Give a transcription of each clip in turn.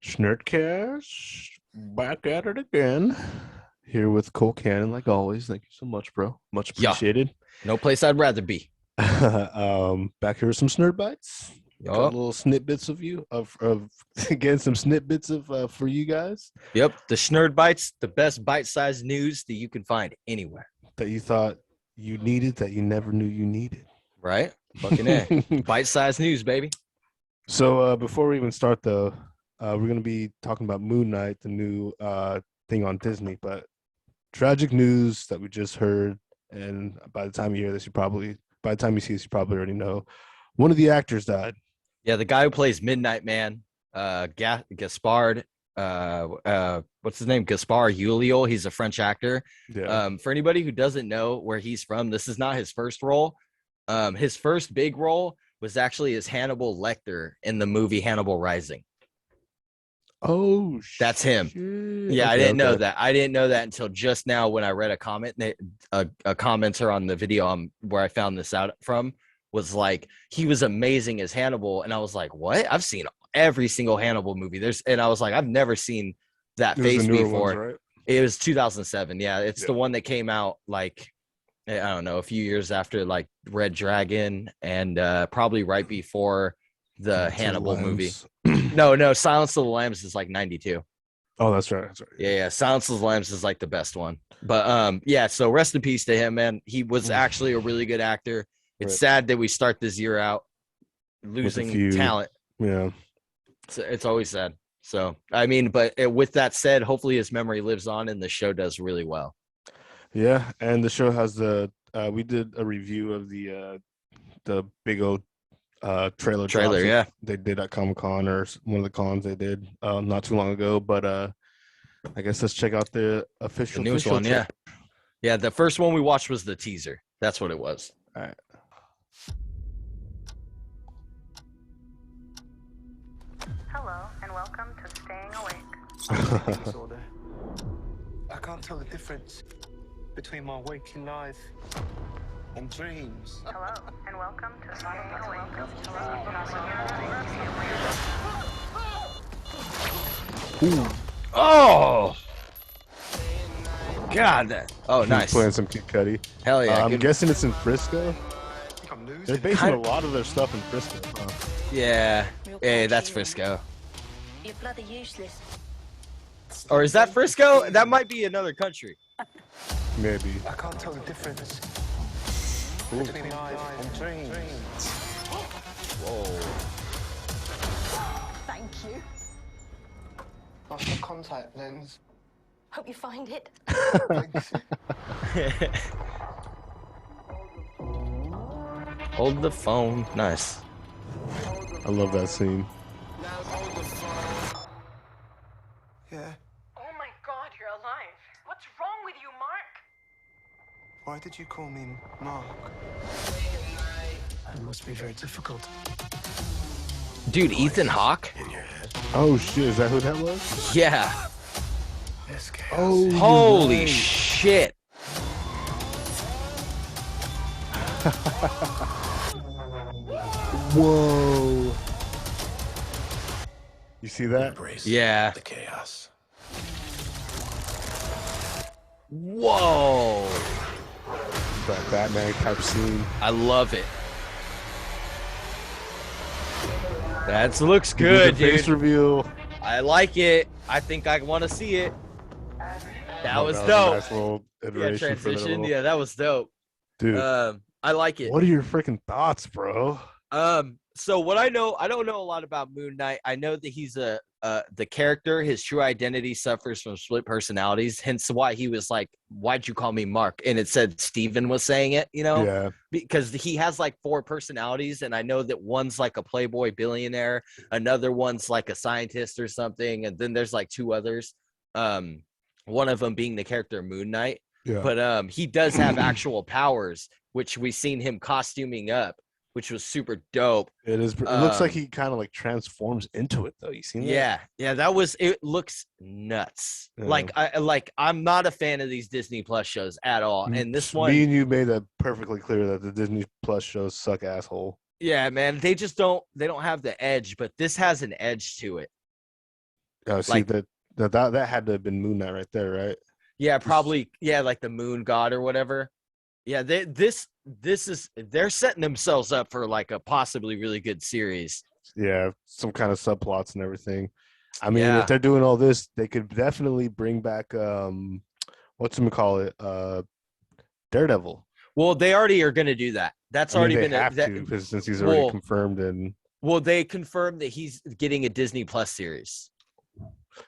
Schnerdcast, back at it again. Here with Cole Cannon, like always. Thank you so much, bro. Much Yeah, appreciated. no place I'd rather be. Back here with some Snerd bites. Got Yup. little snippets of you of again some snippets of for you guys Yep. The Shnerd Bites, the best bite-sized news that you can find anywhere. that you thought you needed that you never knew you needed. Right? Fucking A. Bite-sized news, baby. So before we even start though, we're gonna be talking about Moon Knight, the new thing on Disney. But tragic news that we just heard, and by the time you hear this, by the time you see this, you probably already know. One of the actors died. Yeah, the guy who plays Midnight Man, Gaspard, what's his name? Gaspard Ulliel. He's a French actor. Yeah. For anybody who doesn't know where he's from, this is not his first role. His first big role was actually as Hannibal Lecter in the movie Hannibal Rising. Oh, That's him. Yeah, I didn't know that. I didn't know that until just now when I read a comment. A commenter on the video where I found this out from was like, he was amazing as Hannibal, and I was like, what? I've seen every single Hannibal movie. And I was like, I've never seen that face before. Ones, right? It was 2007. Yeah, it's the one that came out like, I don't know, a few years after like Red Dragon, and probably right before the Hannibal movie. No, Silence of the Lambs is like 92. Oh, that's right. That's right. Yeah. Silence of the Lambs is like the best one. But yeah, so rest in peace to him, man. He was actually a really good actor. It's sad that we start this year out losing talent. Yeah. It's always sad. So, I mean, but with that said, hopefully his memory lives on and the show does really well. Yeah, and the show has we did a review of the big old trailer yeah, they did at Comic-Con, or one of the cons they did not too long ago. But I guess let's check out the official newest one. Yeah, the first one we watched was the teaser. That's what it was. All right. Hello and welcome to Staying Awake. I can't tell the difference between my waking life and dreams. Hello and welcome to Staying Awake. Oh, God. Oh, nice. Playing some Kid Cudi. Hell yeah. I'm guessing it's in Frisco. I'm losing. They're basing a lot of their stuff in Frisco. Huh? Yeah. Hey, that's Frisco. You're bloody useless. Or is that Frisco? That might be another country. Maybe. I can't tell the difference between life and dreams. Whoa. Thank you. Lost my contact lens. Hope you find it. Thanks. Hold the phone. Nice. I love that scene. Yeah. Oh my God, you're alive. What's wrong with you, Mark? Why did you call me Mark? It must be very difficult. Dude, Ethan Hawke? Oh shit! Is that who that was? Yeah. Oh, Holy right. shit. Whoa! You see that? Yeah. The chaos. Whoa. That Batman type scene. I love it. That looks good, The face dude. reveal. I like it. I think I want to see it. That was a dope. nice little Yeah, iteration for transition. that Yeah, that was dope. dude. I like it. What are your freaking thoughts, bro? So what I don't know a lot about Moon Knight. I know that he's the character, his true identity suffers from split personalities, hence why he was like, why'd you call me Mark? And it said Steven was saying it, Yeah. because he has like 4 personalities, and I know that one's like a playboy billionaire, another one's like a scientist or something, and then there's like 2 others, one of them being the character Moon Knight. Yeah. But he does have actual powers, which we seen him costuming up, which was super dope. It is. It looks like he kind of like transforms into it, though. You seen that? Yeah, it looks nuts. Yeah. I'm not a fan of these Disney Plus shows at all, and this one, Me and you made that perfectly clear that the Disney Plus shows suck asshole. yeah, man, they don't have the edge, but this has an edge to it. See Like, that had to have been Moon Knight right there, right? yeah, probably, yeah, like the Moon God or whatever. Yeah, this is they're setting themselves up for like a possibly really good series. Yeah, some kind of subplots and everything. I mean, if Yeah. they're doing all this, they could definitely bring back Daredevil. Well, they already are going to do that. That's I mean, already they been have to because since he's already confirmed and they confirmed that he's getting a Disney Plus series.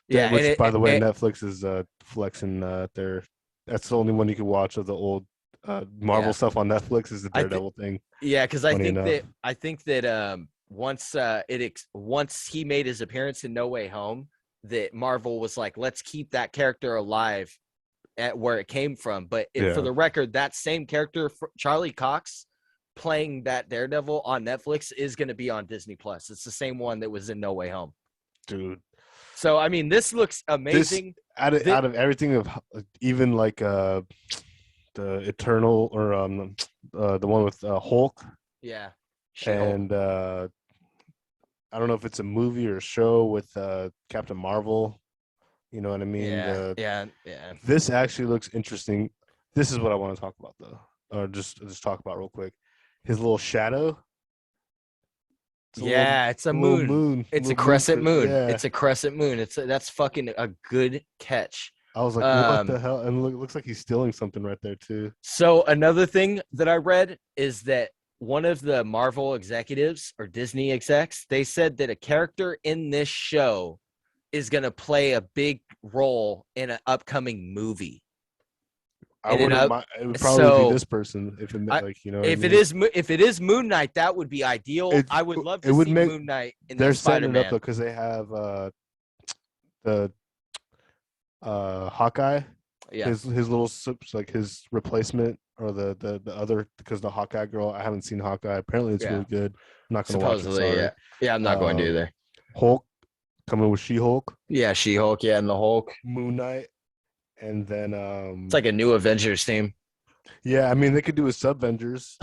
Yeah, which by the way, Netflix is flexing their. That's the only one you can watch of the old Marvel stuff on Netflix is the Daredevil thing. Yeah, because I think that once he made his appearance in No Way Home, that Marvel was like, let's keep that character alive at where it came from. But for the record, that same character, Charlie Cox, playing that Daredevil on Netflix is going to be on Disney Plus. It's the same one that was in No Way Home, dude. So I mean, this looks amazing. Out of everything, of even like the Eternal or the one with Hulk. Yeah. She-Hulk. And I don't know if it's a movie or a show with Captain Marvel. You know what I mean? Yeah. This actually looks interesting. This is what I want to talk about, though, or just talk about real quick. His little shadow. It's a moon. It's a crescent moon. Yeah. It's a crescent moon. That's fucking a good catch. I was like, what the hell? And it looks like he's stealing something right there too. So another thing that I read is that one of the Marvel executives or Disney execs, they said that a character in this show is going to play a big role in an upcoming movie. It would probably be this person if it if it is Moon Knight, that would be ideal. I would love to see Moon Knight in the Spider-Man. They're setting it up because they have the Hawkeye. Yeah, his little like his replacement or the other, because the Hawkeye girl. I haven't seen Hawkeye. Apparently, it's really good. I'm not going to watch it. Sorry. Yeah, I'm not going to either. Hulk coming with She-Hulk. Yeah, She-Hulk. Yeah, and the Hulk. Moon Knight. And then it's like a new Avengers team. Yeah, I mean they could do a Sub-Vengers.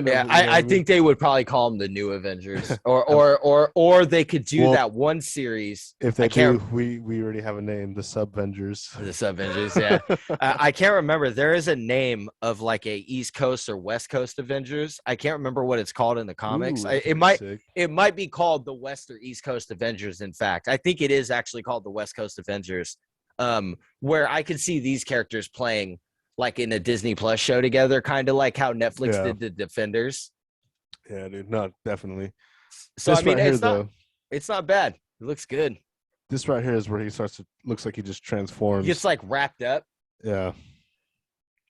Yeah, I think they would probably call them the new Avengers, or they could do that one series. If they do, we already have a name, the Sub-Vengers. The Sub-Vengers, yeah. I can't remember. There is a name of like a East Coast or West Coast Avengers. I can't remember what it's called in the comics. It might be called the West or East Coast Avengers. In fact, I think it is actually called the West Coast Avengers. Where I could see these characters playing like in a Disney Plus show together, kind of like how Netflix did the Defenders. Yeah, dude, no, definitely. So this I mean, it's not bad. It looks good. This right here is where he starts to looks like he just transforms. He gets like wrapped up. Yeah,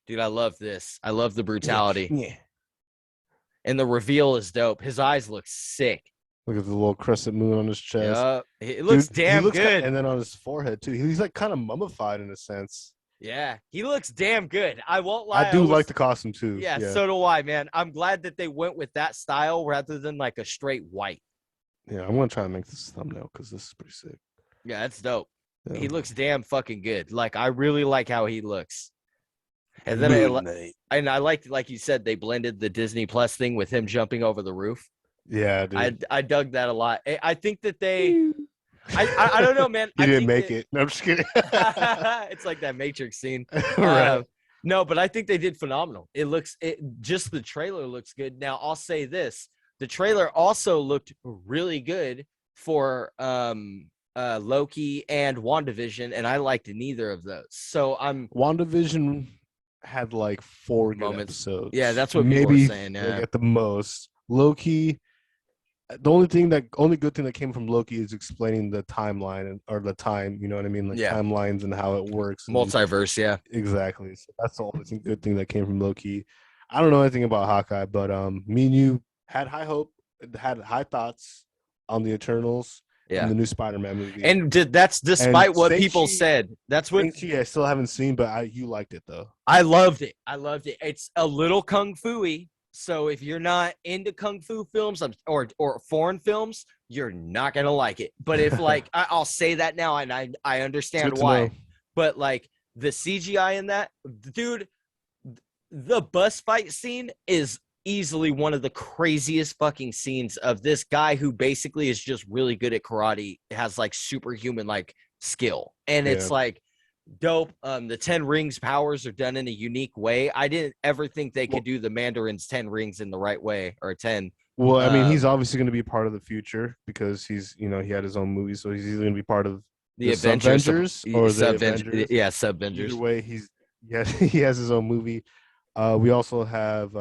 dude, I love this. I love the brutality. Yeah. And the reveal is dope. His eyes look sick. Look at the little crescent moon on his chest. It looks damn good. And then on his forehead too. He's like kind of mummified in a sense. Yeah, he looks damn good. I won't lie. I do like the costume too. Yeah, so do I, man. I'm glad that they went with that style rather than like a straight white. Yeah, I'm gonna try to make this thumbnail because this is pretty sick. Yeah, that's dope. Yeah. He looks damn fucking good. Like I really like how he looks. And then I liked, like you said, they blended the Disney Plus thing with him jumping over the roof. Yeah, dude. I dug that a lot. I think that they. I don't know, man. You didn't make it. No, I'm just kidding. It's like that Matrix scene. Right. No, but I think they did phenomenal. Just the trailer looks good. Now, I'll say this. The trailer also looked really good for Loki and WandaVision, and I liked neither of those. So WandaVision had like 4 good episodes. Yeah, that's what people were saying. Yeah. Like at the most. Loki. The only good thing that came from Loki is explaining the timeline or the time, you know what I mean? Like timelines and how it works. Multiverse, yeah. Exactly. So that's the only good thing that came from Loki. I don't know anything about Hawkeye, but me and you had high hope, had high thoughts on the Eternals and the new Spider-Man movie. And that's despite what people said. That's what I still haven't seen, but you liked it though. I loved it. It's a little kung fu-y. So if you're not into kung fu films or foreign films, you're not gonna like it. But if like I'll say that now, and I understand why. But like the CGI in that, dude, the bus fight scene is easily one of the craziest fucking scenes of this guy who basically is just really good at karate, has like superhuman like skill, and it's like dope. The 10 rings powers are done in a unique way. I didn't ever think they could do the Mandarin's 10 rings in the right way, or 10. Well, I mean, he's obviously going to be part of the future because he's, he had his own movie, so he's either going to be part of the Avengers or the Avengers. Yeah, Sub-Avengers. Either way, he has his own movie. We also have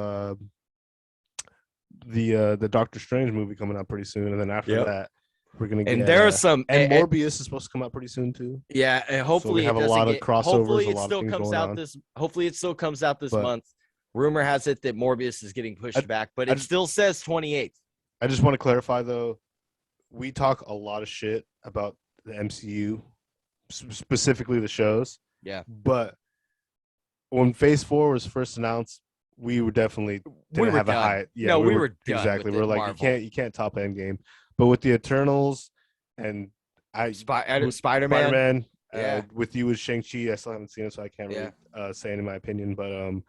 the Doctor Strange movie coming out pretty soon, and then after that, we're gonna get. And there are some, and Morbius is supposed to come out pretty soon too. Yeah, and hopefully so we have a lot of crossovers. Hopefully it still comes out this month. Rumor has it that Morbius is getting pushed back, but it still says 28th. I just want to clarify though, we talk a lot of shit about the MCU, specifically the shows. Yeah, but when Phase 4 was first announced, we were definitely didn't have a high. Yeah, no, we were done exactly. With we're like Marvel. you can't top Endgame, but with the Eternals and Spider-Man, with you with Shang-Chi, I still haven't seen it, so I can't really say it in my opinion. But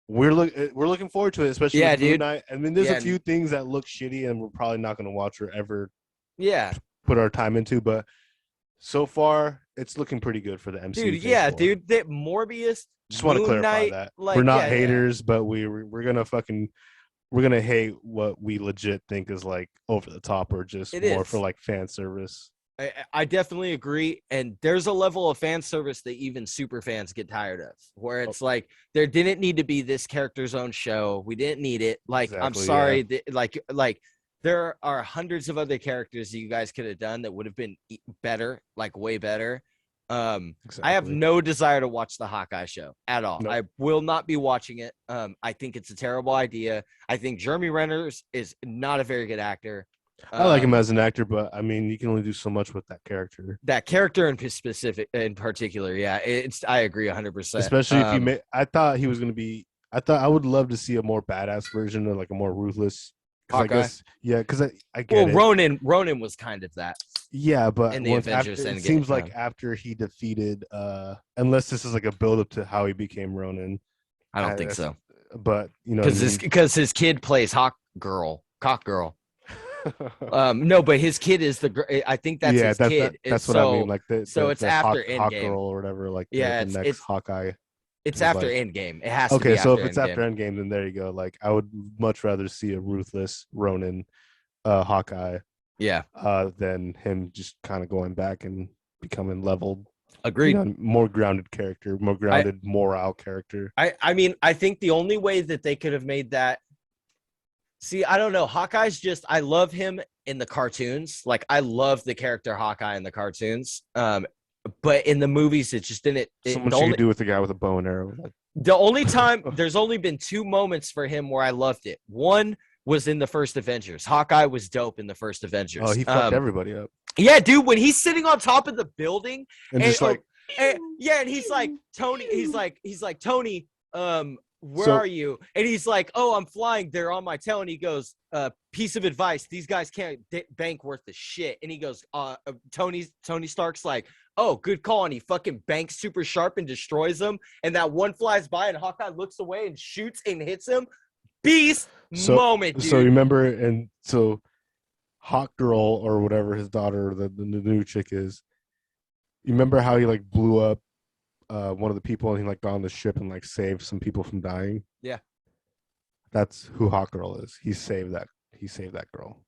we're looking forward to it, especially with Moon Knight. I mean, there's a few things that look shitty, and we're probably not going to watch or ever put our time into, but so far it's looking pretty good for the MCU. Dude, yeah, dude, that Morbius. Just want to clarify that we're not haters, but we're gonna hate what we legit think is like over the top or just more for like fan service. I definitely agree, and there's a level of fan service that even super fans get tired of, where it's like there didn't need to be this character's own show. We didn't need it. Like, I'm sorry, like there are hundreds of other characters that you guys could have done that would have been better, like way better. I have no desire to watch the Hawkeye show at all. Nope. I will not be watching it. I think it's a terrible idea. I think Jeremy Renner is not a very good actor. I like him as an actor, but I mean, you can only do so much with that character. That character in particular, yeah. I agree 100%. Especially if you I thought he was going to be. I would love to see a more badass version or like a more ruthless. Hawkeye? Because I get it. Ronan was kind of that. Yeah, but in the Avengers it seems like after he defeated, unless this is like a build up to how he became Ronan. I don't think so. But because his kid plays Cock Girl. No, but his kid is I think that's his kid. That's what I mean. Like it's after Endgame. Hawk Girl or whatever. Like the next Hawkeye. It's after Endgame. It has to be. Okay, so if it's after Endgame, then there you go. Like I would much rather see a ruthless Ronan, Hawkeye. Yeah. Than him just kind of going back and becoming leveled. Agreed. More grounded character, more grounded morale character. I mean, I think the only way that they could have made that. See, I don't know. Hawkeye's just, I love him in the cartoons. Like, I love the character Hawkeye in the cartoons. But in the movies, it just didn't. So much you could do with the guy with a bow and arrow. The only time, there's only been 2 moments for him where I loved it. One was in the first Avengers. Hawkeye was dope in the first Avengers. Oh, he fucked everybody up. Yeah, dude, when he's sitting on top of the building and just like, and he's like, Tony, he's like, Tony, where are you? And he's like, oh, I'm flying. They're on my tail. And he goes, piece of advice. These guys can't bank worth the shit. And he goes, Tony Stark's like, oh, good call. And he fucking banks super sharp and destroys them. And that one flies by and Hawkeye looks away and shoots and hits him. Beast moment, dude. So remember, and so Hawk Girl or whatever his daughter, the new chick is. You remember how he like blew up one of the people and he like got on the ship and like saved some people from dying? Yeah, that's who Hawk Girl is. He saved that girl.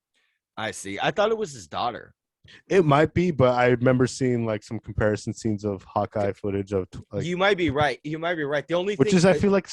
I see. I thought it was his daughter. It might be, but I remember seeing like some comparison scenes of Hawkeye footage of. Like, you might be right. The only which thing is I feel like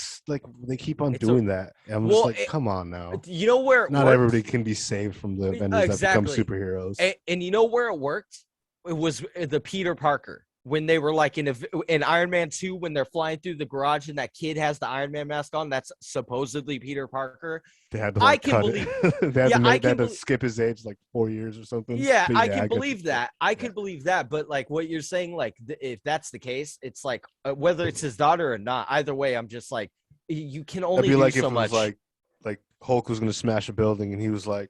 they keep on doing that. I'm just like, come on now. You know where it not worked? Everybody can be saved from the Avengers that become superheroes. And you know where it worked? It was the Peter Parker. When they were like in Iron Man 2, when they're flying through the garage and that kid has the Iron Man mask on, that's supposedly Peter Parker. They had to like, cut it. they had to skip his age like 4 years or something. Yeah, I can believe that. I could believe that. But like what you're saying, like if that's the case, it's like whether it's his daughter or not, either way, I'm just like, you can only do like so if it much. Was like Hulk was going to smash a building and he was like,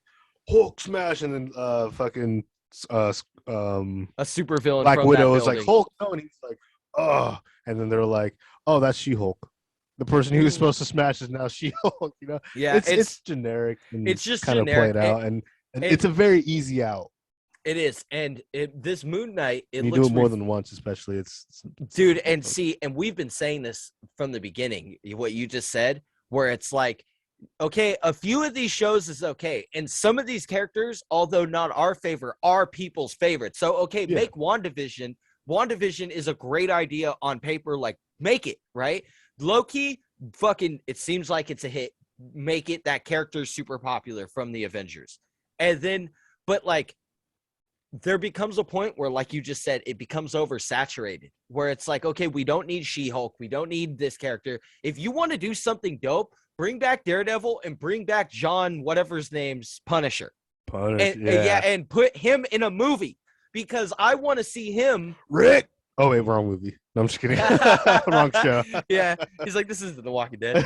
Hulk smash, and then fucking a super villain Black from Widow that was like Hulk, no, and he's like, oh, and then they're like, oh, that's She-Hulk. The person he was supposed to smash is now She-Hulk. You know, yeah, it's generic. And it's just kind of generic. Played out, and it's a very easy out. It is, and this Moon Knight, it You looks do it more than once, especially. It's dude. And see, and we've been saying this from the beginning. What you just said, where it's like, okay, a few of these shows is okay, and some of these characters, although not our favorite, are people's favorite. So okay, make WandaVision. WandaVision is a great idea on paper. Like, make it right. Loki, fucking, it seems like it's a hit. Make it. That character is super popular from the Avengers, and then, but like, there becomes a point where, like you just said, it becomes oversaturated, where it's like, okay, we don't need She-Hulk. We don't need this character. If you want to do something dope, bring back Daredevil and bring back John, whatever his name's Punisher. And put him in a movie, because I want to see him. Rick. Oh, wait, wrong movie. No, I'm just kidding. Wrong show. Yeah. He's like, this isn't The Walking Dead.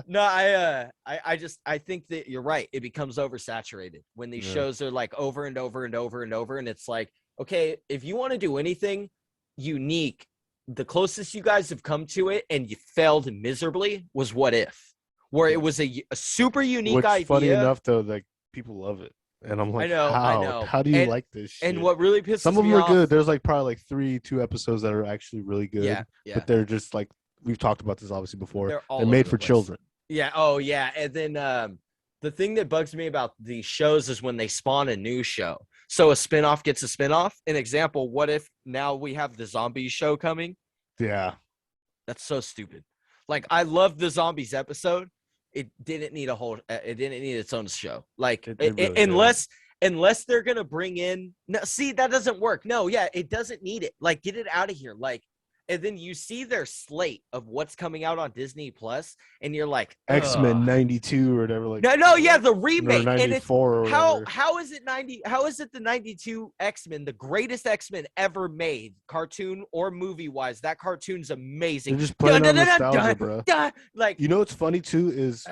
No, I think that you're right. It becomes oversaturated when these shows are like over and over and over and over. And it's like, okay, if you want to do anything unique, the closest you guys have come to it, and you failed miserably, was What If, where it was a super unique idea. Funny enough, though, like, people love it. And I'm like, I know. How do you like this shit? And what really pisses me off. Some of them are good. There's like probably like two episodes that are actually really good. Yeah. But they're just like, we've talked about this obviously before. They're made for children. Yeah. Oh, yeah. And then the thing that bugs me about these shows is when they spawn a new show. So a spinoff gets a spinoff. An example, what if now we have the zombies show coming? Yeah. That's so stupid. Like, I love the zombies episode. It didn't need it didn't need its own show. Like, unless they're going to bring in, no, see, that doesn't work. No, yeah, it doesn't need it. Like, get it out of here. Like, and then you see their slate of what's coming out on Disney Plus, and you're like, X-Men 92 or whatever. Like, no, yeah, the remake. Or 94 and or how is it 90? How is it the 92 X-Men, the greatest X-Men ever made, cartoon or movie wise? That cartoon's amazing. They're just playing on nostalgia, bro. Like, you know what's funny too is,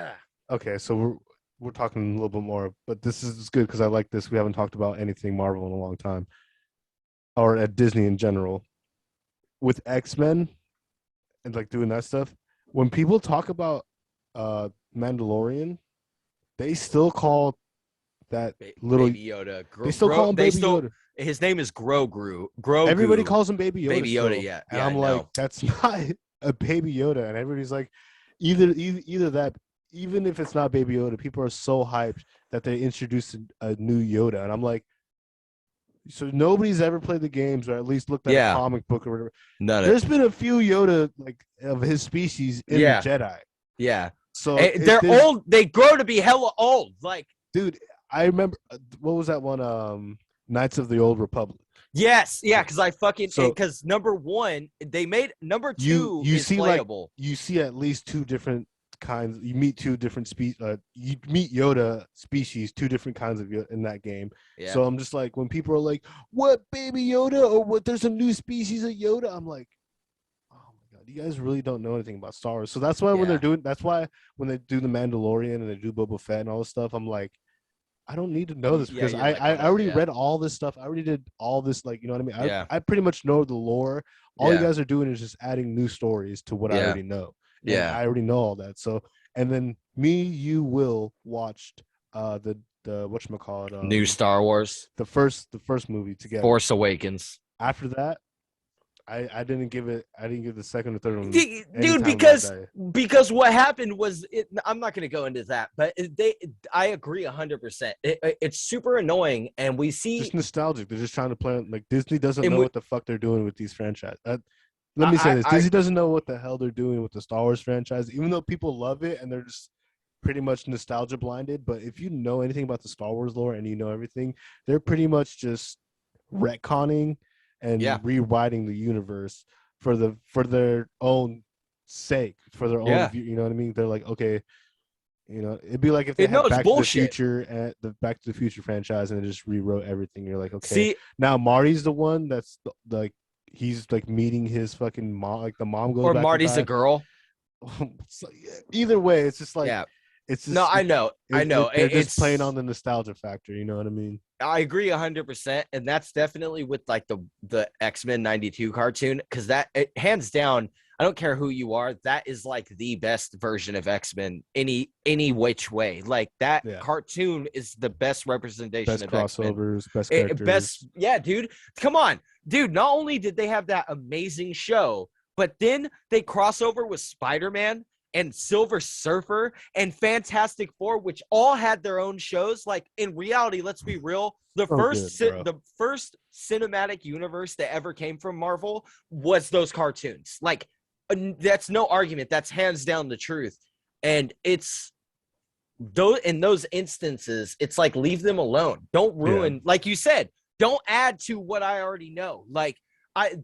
okay, so we're talking a little bit more, but this is good because I like this. We haven't talked about anything Marvel in a long time, or at Disney in general. With X-Men and like doing that stuff, when people talk about Mandalorian, they still call that little Baby Yoda. They still call him Baby Yoda. His name is Grogu. Everybody calls him Baby Yoda. Baby Yoda, still. yeah. And I'm like, that's not a Baby Yoda. And everybody's like, either that, even if it's not Baby Yoda, people are so hyped that they introduced a new Yoda. And I'm like, so nobody's ever played the games or at least looked at a comic book or whatever. There's been a few Yoda like of his species in the Jedi. Yeah. So they're old. They grow to be hella old. Like, dude, I remember what was that one? Knights of the Old Republic. Yes, yeah, because because number one, they made number two you is see playable. Like, you see at least two different kinds. You meet two different species. You meet Yoda species, two different kinds of Yoda in that game. Yeah. So I'm just like, when people are like, "What, Baby Yoda?" or "What? There's a new species of Yoda." I'm like, "Oh my god, you guys really don't know anything about Star Wars." So that's why when they do the Mandalorian and they do Boba Fett and all this stuff, I'm like, I don't need to know this because I already read all this stuff. I already did all this, like, you know what I mean? I pretty much know the lore. All you guys are doing is just adding new stories to what I already know. And I already know all that. So, and then you will watched the whatchamacallit, new Star Wars. The first movie together. Force Awakens. After that, I didn't give the second or third one. Dude, because what happened was, I'm not going to go into that, but I agree 100%. It's super annoying, and we see just nostalgic. They're just trying to play like Disney doesn't know what the fuck they're doing with these franchises. Let me say this: Disney doesn't know what the hell they're doing with the Star Wars franchise, even though people love it and they're just pretty much nostalgia blinded. But if you know anything about the Star Wars lore and you know everything, they're pretty much just retconning and rewriting the universe for their own sake, for their own view, you know what I mean? They're like, okay, you know, it'd be like if they had Back to the Future and the Back to the Future franchise and they just rewrote everything. You're like, okay, now Marty's the one that's like, he's like meeting his fucking mom, like the mom goes, or back Marty's a girl. So, either way, it's just like, it's just, I know. They're just playing on the nostalgia factor. You know what I mean? I agree 100%, and that's definitely with like the X-Men 92 cartoon, because that hands down, I don't care who you are. That is like the best version of X-Men any which way. Like that cartoon is the best representation best of X-Men. crossovers, best characters. Best, yeah, dude. Come on. Dude, not only did they have that amazing show, but then they cross over with Spider-Man and Silver Surfer and Fantastic Four, which all had their own shows. Like in reality, let's be real, the first cinematic universe that ever came from Marvel was those cartoons. Like that's no argument. That's hands down the truth. And it's those in those instances, it's like leave them alone. Don't ruin, like you said, don't add to what I already know. Like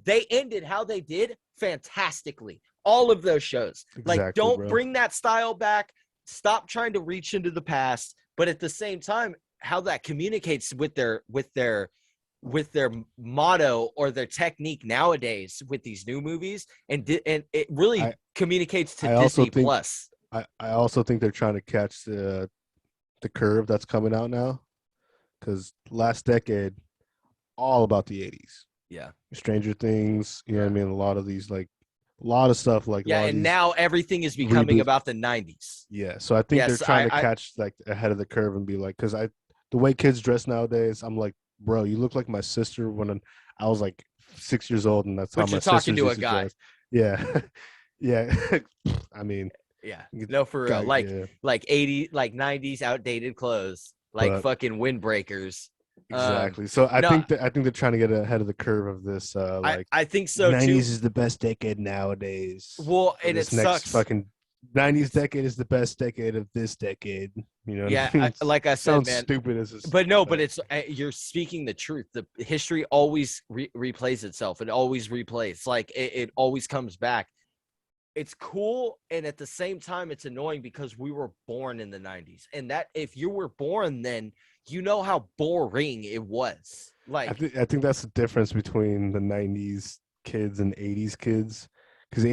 they ended how they did fantastically. All of those shows. Exactly, like don't bring that style back. Stop trying to reach into the past, but at the same time, how that communicates with their motto or their technique nowadays with these new movies, and it really communicates to Disney Plus. I also think they're trying to catch the curve that's coming out now, because last decade, all about the 80s. Yeah, Stranger Things. You know what I mean? A lot of these a lot of stuff like and now everything is becoming about the 90s. Yeah, so I think they're trying to catch like ahead of the curve and be like, because the way kids dress nowadays, I'm like, bro, you look like my sister when I was like 6 years old, and that's how my sister used to dress. Yeah, yeah. I mean, yeah, no, for real. Like 80, like 90s outdated clothes, like fucking windbreakers. Exactly. So I think they're trying to get ahead of the curve of this. I think so 90s too. is the best decade nowadays. Well, and it sucks. Fucking 90s decade is the best decade of this decade. You know? Yeah, what I mean? like I said, man. Stupid as but it's you're speaking the truth. The history always replays itself. It always replays. Like it always comes back. It's cool, and at the same time, it's annoying because we were born in the 90s, and that if you were born then, you know how boring it was. Like I think that's the difference between the 90s kids and 80s kids, because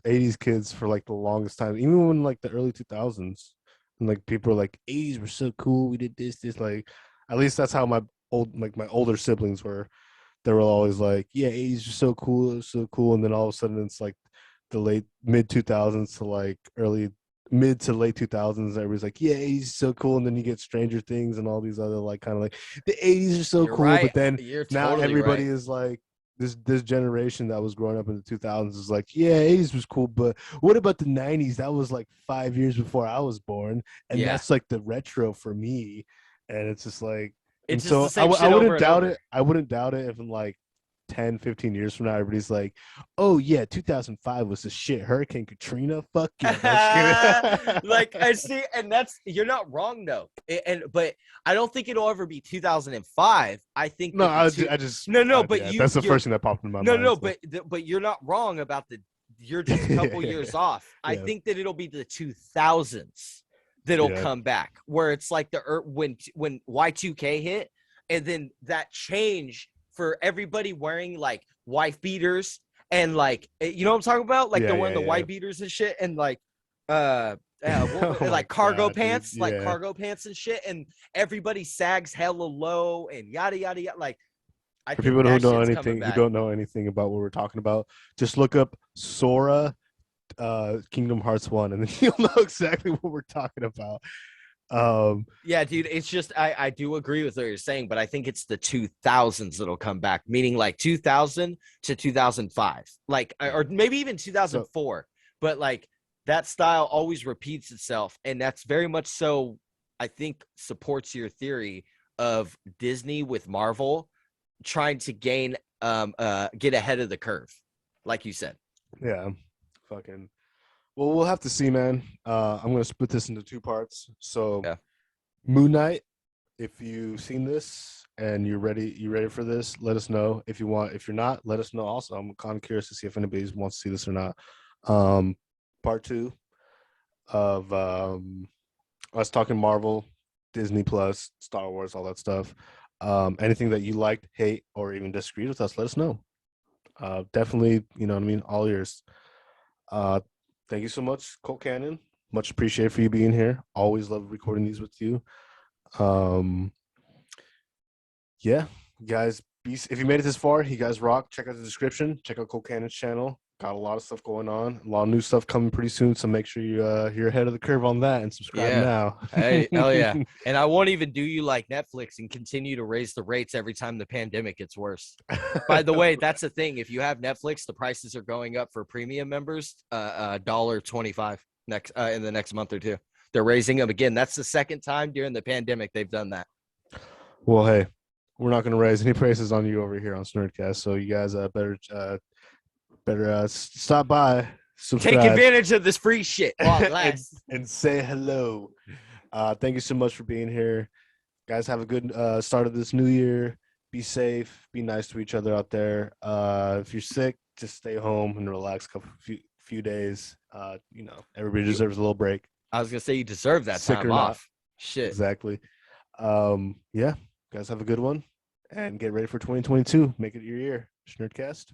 80s kids for like the longest time, even when like the early 2000s, and like people were like 80s were so cool, we did this like, at least that's how my older siblings were. They were always like, yeah, 80s are so cool, it was so cool, and then all of a sudden it's like the mid 2000s to like mid to late 2000s, everybody's like, yeah, 80s is so cool, and then you get Stranger Things and all these other like kind of like the 80s are so You're cool, right. but then You're now totally everybody right. is like, this generation that was growing up in the 2000s is like, yeah, 80s was cool, but what about the 90s? That was like 5 years before I was born, and that's like the retro for me. And it's just like, it's and just so the same shit I wouldn't over doubt and over. it. I wouldn't doubt it if in like 10, 15 years from now, everybody's like, oh yeah, 2005 was the shit. Hurricane Katrina, fuck yeah. Like I see, and you're not wrong though. But I don't think it'll ever be 2005. I think no, but that's the first thing that popped in my mind. No, but you're not wrong about you're just a couple years off. I think that it'll be the 2000s that'll come back, where it's like when Y2K hit, and then that change for everybody wearing like wife beaters and like, you know what I'm talking about? Like the white beaters and shit, and like like cargo pants, like cargo pants and shit, and everybody sags hella low and yada yada yada. Like, for people who don't know anything about what we're talking about, just look up Sora, Kingdom Hearts 1, and then you'll know exactly what we're talking about. Yeah, dude, it's just I do agree with what you're saying, but I think it's the 2000s that'll come back, meaning like 2000 to 2005, like, or maybe even 2004. But like that style always repeats itself, and that's very much so, I think, supports your theory of Disney with Marvel trying to get ahead of the curve, like you said. Yeah, fucking. Well, we'll have to see, man. I'm gonna split this into two parts. So, Moon Knight, if you've seen this and you're ready for this, let us know. If you want, if you're not, let us know also. I'm kind of curious to see if anybody wants to see this or not. Part 2 of us talking Marvel, Disney Plus, Star Wars, all that stuff. Anything that you liked, hate, or even disagreed with us, let us know. Definitely, you know what I mean, all ears. Thank you so much, Cole Cannon. Much appreciated for you being here. Always love recording these with you. Yeah, guys, if you made it this far, you guys rock. Check out the description. Check out Cole Cannon's channel. got a lot of stuff going on. A lot of new stuff coming pretty soon. So make sure you're ahead of the curve on that and subscribe now. Hey, hell yeah. And I won't even do you like Netflix and continue to raise the rates every time the pandemic gets worse. By the way, that's the thing. If you have Netflix, the prices are going up for premium members, $1.25 next in the next month or two. They're raising them again. That's the second time during the pandemic they've done that. Well, hey, we're not going to raise any prices on you over here on Snerdcast, so you guys better stop by, subscribe, take advantage of this free shit while it lasts, and say hello. Thank you so much for being here, guys. Have a good start of this new year. Be safe. Be nice to each other out there. If you're sick, just stay home and relax a few days. Everybody deserves a little break. I was gonna say you deserve that Sick time or not. off. Shit. Exactly. Yeah, guys, have a good one and get ready for 2022. Make it your year. Schnerdcast.